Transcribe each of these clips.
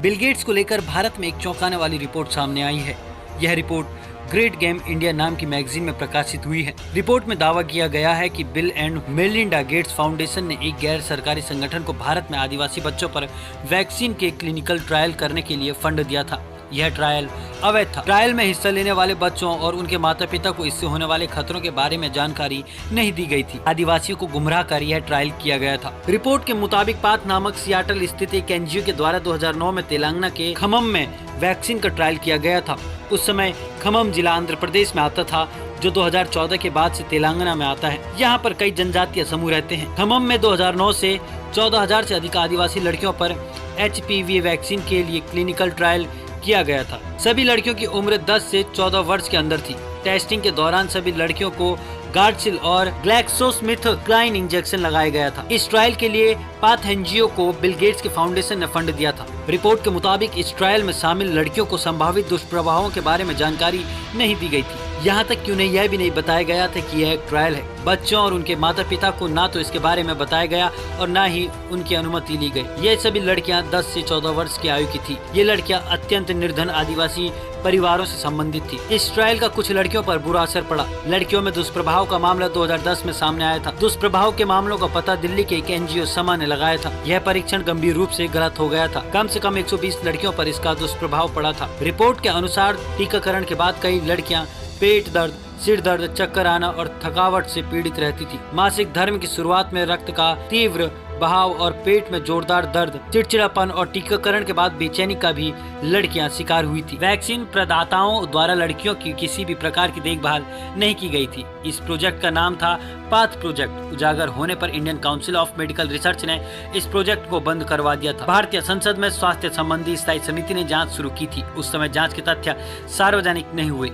Bill Gates को लेकर भारत में एक चौंकाने वाली रिपोर्ट सामने आई है। यह रिपोर्ट ग्रेट गेम इंडिया नाम की मैगजीन में प्रकाशित हुई है। रिपोर्ट में दावा किया गया है कि bill and Melinda Gates foundation ने एक गैर सरकारी संगठन को भारत में आदिवासी बच्चों पर वैक्सीन के क्लिनिकल ट्रायल करने के लिए फंड दिया था। यह ट्रायल अवैध था। ट्रायल में हिस्सा लेने वाले बच्चों और उनके माता पिता को इससे होने वाले खतरों के बारे में जानकारी नहीं दी गई थी। आदिवासियों को गुमराह कर यह ट्रायल किया गया था। रिपोर्ट के मुताबिक पाथ नामक सियाटल स्थित एक एनजीओ के द्वारा 2009 में तेलंगाना के खम्मम में वैक्सीन का ट्रायल किया गया था। उस समय खम्मम जिला आंध्र प्रदेश में आता था, जो 2014 के बाद से तेलंगाना में आता है। यहाँ पर कई जनजातीय समूह रहते हैं। खम्मम में 2009 से 14,000 से अधिक आदिवासी लड़कियों पर HPV वैक्सीन के लिए क्लिनिकल ट्रायल किया गया था। सभी लड़कियों की उम्र 10 से 14 वर्ष के अंदर थी। टेस्टिंग के दौरान सभी लड़कियों को गार्डसिल और ग्लैक्सोस्मिथक्लाइन इंजेक्शन लगाया गया था। इस ट्रायल के लिए पाथ एनजीओ को बिल गेट्स के फाउंडेशन ने फंड दिया था। रिपोर्ट के मुताबिक इस ट्रायल में शामिल लड़कियों को संभावित दुष्प्रभावों के बारे में जानकारी नहीं दी गई थी। यहाँ तक कि उन्हें यह भी नहीं बताया गया था कि यह एक ट्रायल है। बच्चों और उनके माता पिता को ना तो इसके बारे में बताया गया और ना ही उनकी अनुमति ली गई। ये सभी लड़कियां 10 से 14 वर्ष की आयु की थी। ये लड़कियां अत्यंत निर्धन आदिवासी परिवारों से संबंधित थी। इस ट्रायल का कुछ लड़कियों पर बुरा असर पड़ा। लड़कियों में दुष्प्रभाव का मामला 2010 में सामने आया था। दुष्प्रभाव के मामलों का पता दिल्ली के एक एनजीओ समा ने लगाया था। यह परीक्षण गंभीर रूप से गलत हो गया था। कम से कम 120 लड़कियों पर इसका दुष्प्रभाव पड़ा था। रिपोर्ट के अनुसार टीकाकरण के बाद कई लड़कियां पेट दर्द, सिर दर्द, चक्कर आना और थकावट से पीड़ित रहती थी। मासिक धर्म की शुरुआत में रक्त का तीव्र बहाव और पेट में जोरदार दर्द, चिड़चिड़ापन और टीकाकरण के बाद बेचैनी का भी लड़कियां शिकार हुई थी। वैक्सीन प्रदाताओं द्वारा लड़कियों की किसी भी प्रकार की देखभाल नहीं की गई थी। इस प्रोजेक्ट का नाम था पाथ प्रोजेक्ट। उजागर होने पर Indian council of medical research ने इस प्रोजेक्ट को बंद करवा दिया था। भारतीय संसद में स्वास्थ्य संबंधी स्थायी समिति ने जाँच शुरू की थी। उस समय जाँच के तथ्य सार्वजनिक नहीं हुए।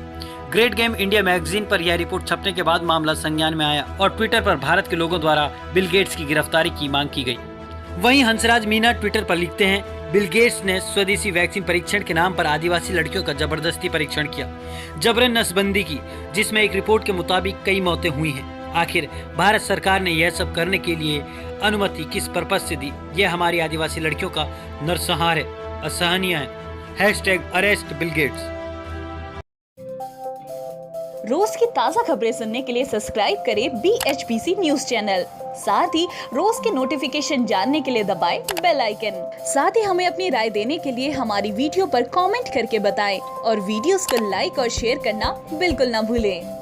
ग्रेट गेम इंडिया मैगजीन पर यह रिपोर्ट छपने के बाद मामला संज्ञान में आया और ट्विटर पर भारत के लोगों द्वारा बिल गेट्स की गिरफ्तारी की मांग की गई। वहीं हंसराज मीना ट्विटर पर लिखते हैं, बिल गेट्स ने स्वदेशी वैक्सीन परीक्षण के नाम पर आदिवासी लड़कियों का जबरदस्ती परीक्षण किया, जबरन नसबंदी की, जिसमें एक रिपोर्ट के मुताबिक कई मौतें हुई हैं। आखिर भारत सरकार ने यह सब करने के लिए अनुमति किस पर्पज से दी? यह हमारी आदिवासी लड़कियों का नरसंहार है, असहनीय है। #Arrest Bill Gates. रोज की ताज़ा खबरें सुनने के लिए सब्सक्राइब करें BHPC न्यूज चैनल। साथ ही रोज के नोटिफिकेशन जानने के लिए दबाएं बेल आइकन। साथ ही हमें अपनी राय देने के लिए हमारी वीडियो पर कमेंट करके बताएं और वीडियोस को लाइक और शेयर करना बिल्कुल ना भूलें।